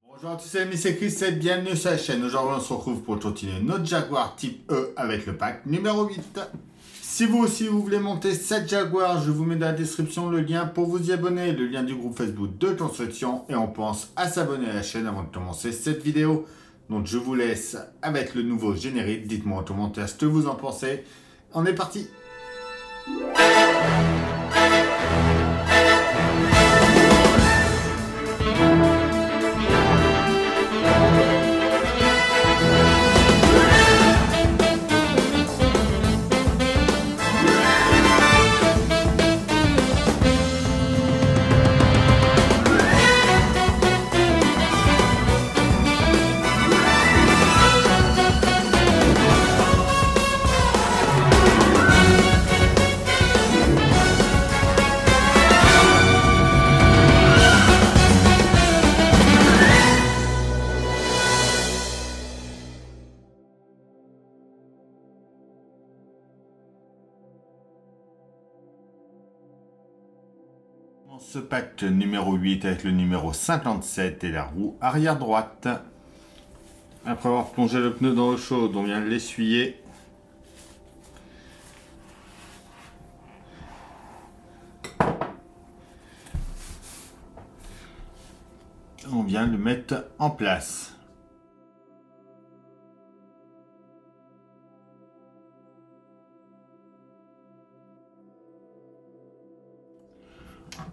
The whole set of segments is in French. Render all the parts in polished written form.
Bonjour à tous, c'est Ami, c'est Chris et bienvenue sur la chaîne. Aujourd'hui on se retrouve pour continuer notre Jaguar type E avec le pack numéro 8. Si vous aussi vous voulez monter cette Jaguar, je vous mets dans la description le lien pour vous y abonner, le lien du groupe Facebook de construction et on pense à s'abonner à la chaîne avant de commencer cette vidéo. Donc je vous laisse avec le nouveau générique, dites-moi en commentaire ce que vous en pensez. On est parti! Ce pack numéro 8 avec le numéro 57 et la roue arrière droite. Après avoir plongé le pneu dans l'eau chaude, on vient l'essuyer. On vient le mettre en place.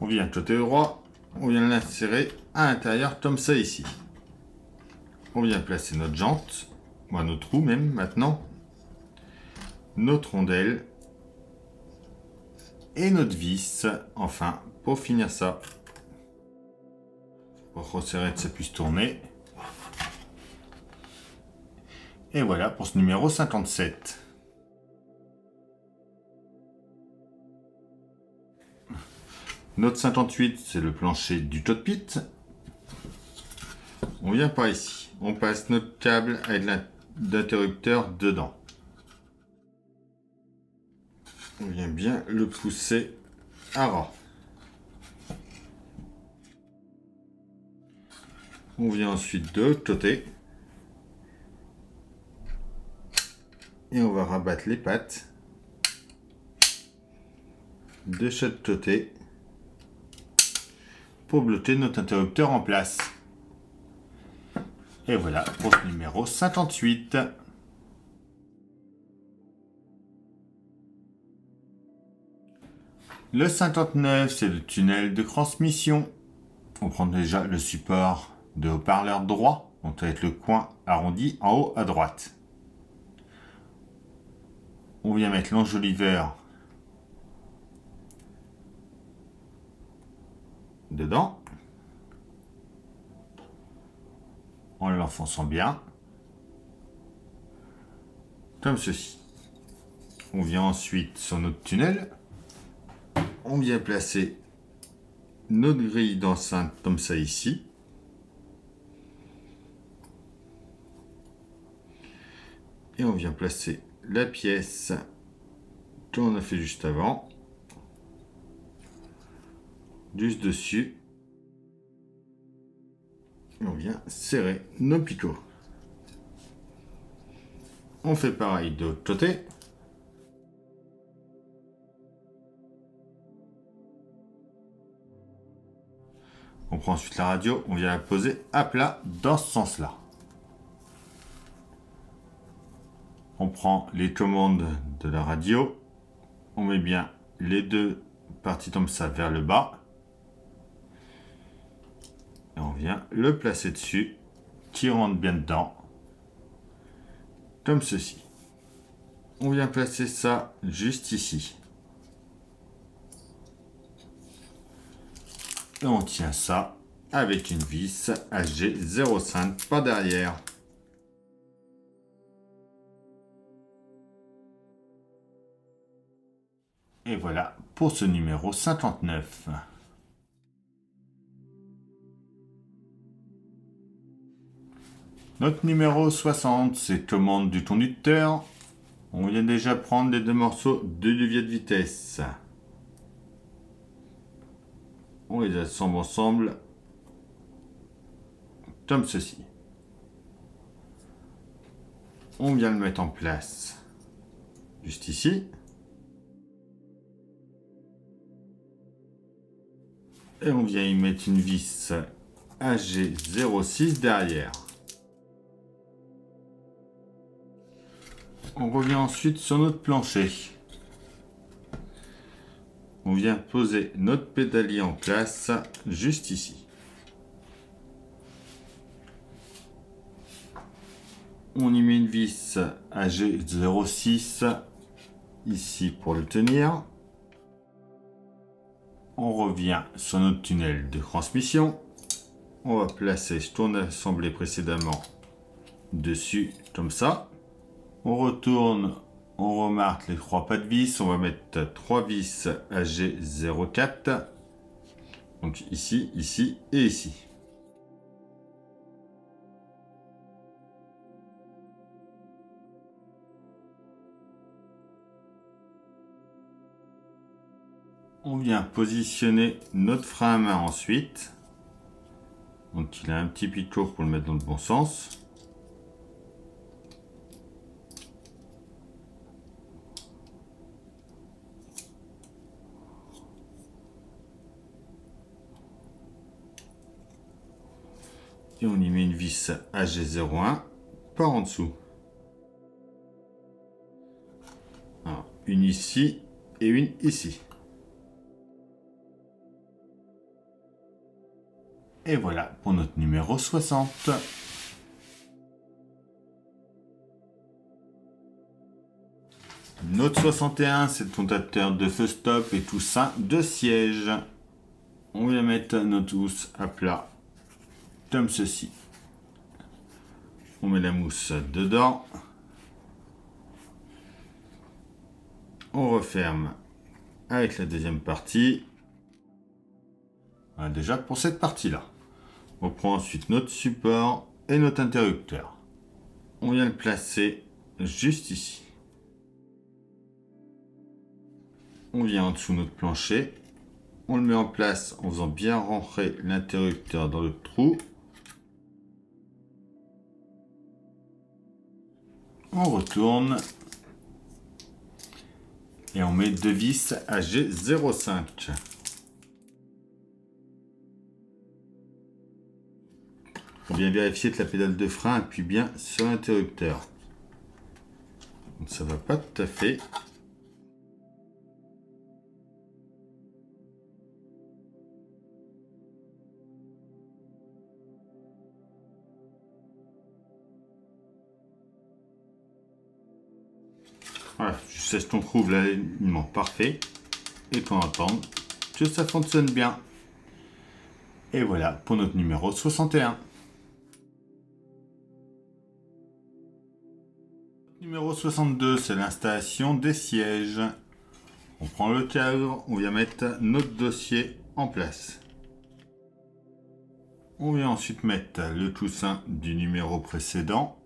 On vient côté droit, on vient l'insérer à l'intérieur comme ça ici. On vient placer notre jante, notre roue même maintenant, notre rondelle et notre vis, enfin pour finir ça. Pour resserrer que ça puisse tourner. Et voilà pour ce numéro 57. Notre 58, c'est le plancher du cockpit. On vient par ici. On passe notre câble avec l'interrupteur dedans. On vient bien le pousser à ras. On vient ensuite de l'autre côté. Et on va rabattre les pattes de chaque côté pour bloquer notre interrupteur en place. Et voilà pour ce numéro 58. Le 59, c'est le tunnel de transmission. On prend déjà le support de haut-parleur droit, donc avec le coin arrondi en haut à droite. On vient mettre l'enjoliveur dedans, en l'enfonçant bien, comme ceci. On vient ensuite sur notre tunnel, on vient placer notre grille d'enceinte comme ça ici, et on vient placer la pièce qu'on a fait juste avant, juste dessus, et on vient serrer nos picots. On fait pareil de l'autre côté. On prend ensuite la radio, on vient la poser à plat dans ce sens-là. On prend les commandes de la radio, on met bien les deux parties comme ça vers le bas. Et on vient le placer dessus, qui rentre bien dedans, comme ceci. On vient placer ça juste ici. Et on tient ça avec une vis HG05 par derrière. Et voilà pour ce numéro 59. Notre numéro 60, c'est commande du conducteur. On vient déjà prendre les deux morceaux de levier de vitesse. On les assemble ensemble comme ceci. On vient le mettre en place juste ici. Et on vient y mettre une vis AG06 derrière. On revient ensuite sur notre plancher. On vient poser notre pédalier en place juste ici. On y met une vis AG06 ici pour le tenir. On revient sur notre tunnel de transmission. On va placer ce qu'on a assemblé précédemment dessus, comme ça. On retourne, on remarque les 3 pas de vis. On va mettre 3 vis AG04. Donc ici, ici et ici. On vient positionner notre frein à main ensuite. Donc il a un petit picot pour le mettre dans le bon sens. Et on y met une vis AG01 par en dessous. Alors, une ici et une ici. Et voilà pour notre numéro 60. Notre 61, c'est le comptateur de feu stop et toussaint de siège. On vient mettre notre housse à plat, comme ceci. On met la mousse dedans. On referme avec la deuxième partie. Voilà déjà pour cette partie-là. On prend ensuite notre support et notre interrupteur. On vient le placer juste ici. On vient en dessous de notre plancher. On le met en place en faisant bien rentrer l'interrupteur dans le trou. On retourne. Et on met 2 vis AG05. On vient vérifier que la pédale de frein appuie bien sur l'interrupteur. Donc ça va pas tout à fait. Voilà, jusqu'à ce qu'on trouve l'alignement parfait et qu'on entende que ça fonctionne bien. Et voilà pour notre numéro 61. Numéro 62, c'est l'installation des sièges. On prend le cadre, on vient mettre notre dossier en place. On vient ensuite mettre le coussin du numéro précédent.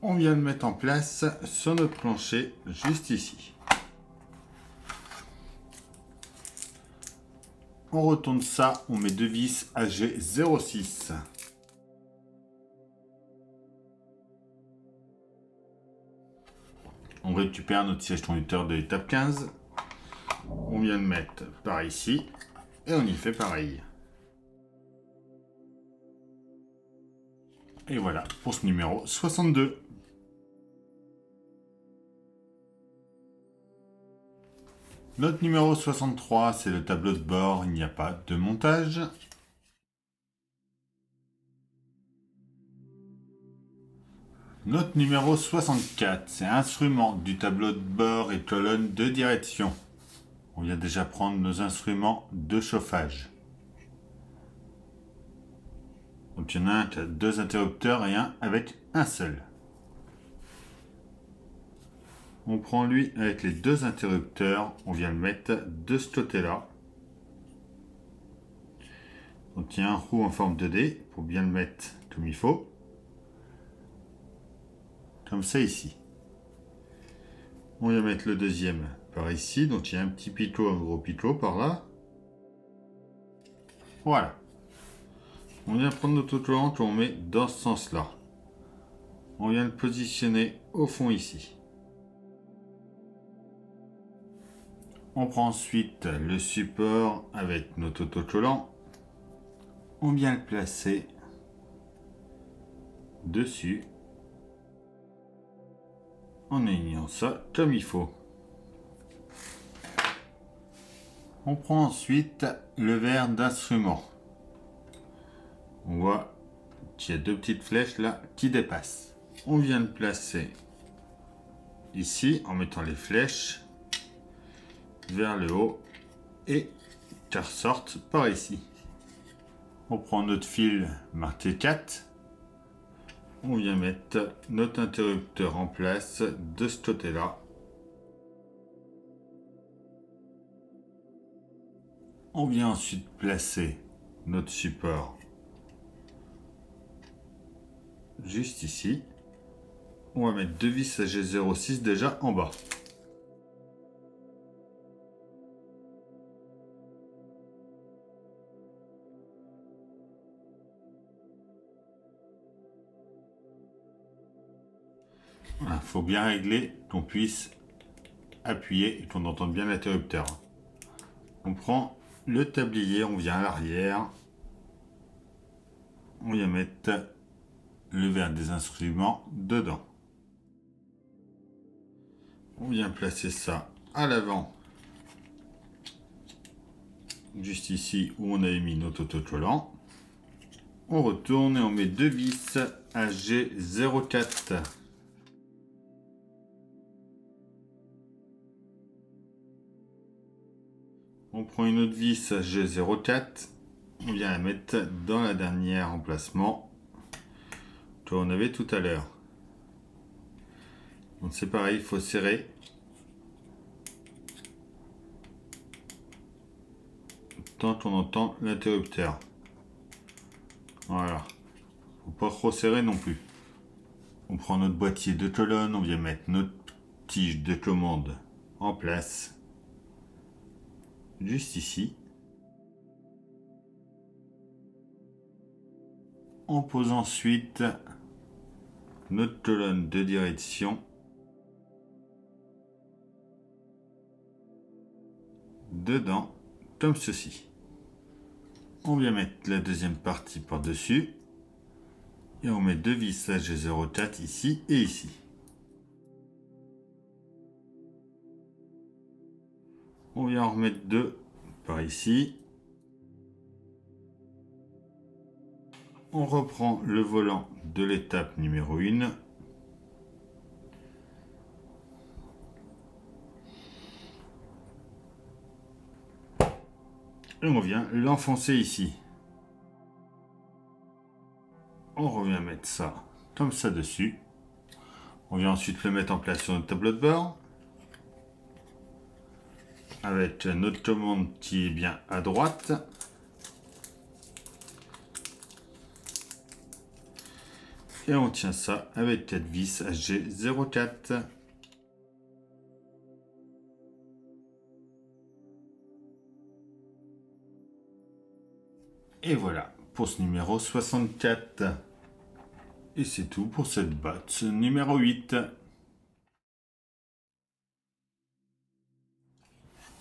On vient le mettre en place sur notre plancher, juste ici. On retourne ça, on met 2 vis AG06. On récupère notre siège conducteur de l'étape 15. On vient le mettre par ici et on y fait pareil. Et voilà pour ce numéro 62. Notre numéro 63, c'est le tableau de bord, il n'y a pas de montage. Notre numéro 64, c'est instrument du tableau de bord et colonne de direction. On vient déjà prendre nos instruments de chauffage. Donc il y en a un qui a 2 interrupteurs et un avec un seul. On prend lui avec les 2 interrupteurs, on vient le mettre de ce côté-là. Donc il y a un roue en forme de D pour bien le mettre comme il faut. Comme ça ici. On vient mettre le deuxième par ici, donc il y a un petit picot, un gros picot par là. Voilà. On vient prendre notre autocollant et on met dans ce sens-là. On vient le positionner au fond ici. On prend ensuite le support avec notre autocollant. On vient le placer dessus en alignant ça comme il faut. On prend ensuite le verre d'instrument. On voit qu'il y a deux petites flèches là qui dépassent. On vient le placer ici en mettant les flèches vers le haut et qu'elles ressortent par ici. On prend notre fil marqué 4. On vient mettre notre interrupteur en place de ce côté-là. On vient ensuite placer notre support juste ici. On va mettre deux vis AG06 déjà en bas. Il faut bien régler qu'on puisse appuyer et qu'on entende bien l'interrupteur. On prend le tablier, on vient à l'arrière. On vient mettre le verre des instruments dedans. On vient placer ça à l'avant, juste ici où on avait mis notre autocollant. On retourne et on met deux vis AG04. On prend une autre vis AG04, on vient la mettre dans la dernière emplacement qu'on avait tout à l'heure. Donc c'est pareil, il faut serrer. Tant qu'on entend l'interrupteur. Voilà. Faut pas trop serrer non plus. On prend notre boîtier de colonne, on vient mettre notre tige de commande en place. Juste ici. On pose ensuite notre colonne de direction dedans, comme ceci. On vient mettre la deuxième partie par-dessus et on met deux vis AG04 ici et ici. On vient en remettre deux par ici. On reprend le volant de l'étape numéro 1. Et on vient l'enfoncer ici. On revient mettre ça comme ça dessus. On vient ensuite le mettre en place sur notre tableau de bord. Avec notre commande qui est bien à droite. Et on tient ça avec 4 vis AG04. Et voilà pour ce numéro 64. Et c'est tout pour cette botte numéro 8.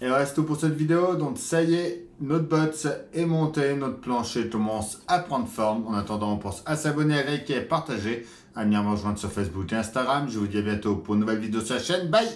Et voilà, c'est tout pour cette vidéo. Donc ça y est, notre botte est montée, notre plancher commence à prendre forme. En attendant, on pense à s'abonner, à liker et partager, à venir me rejoindre sur Facebook et Instagram. Je vous dis à bientôt pour une nouvelle vidéo sur la chaîne. Bye!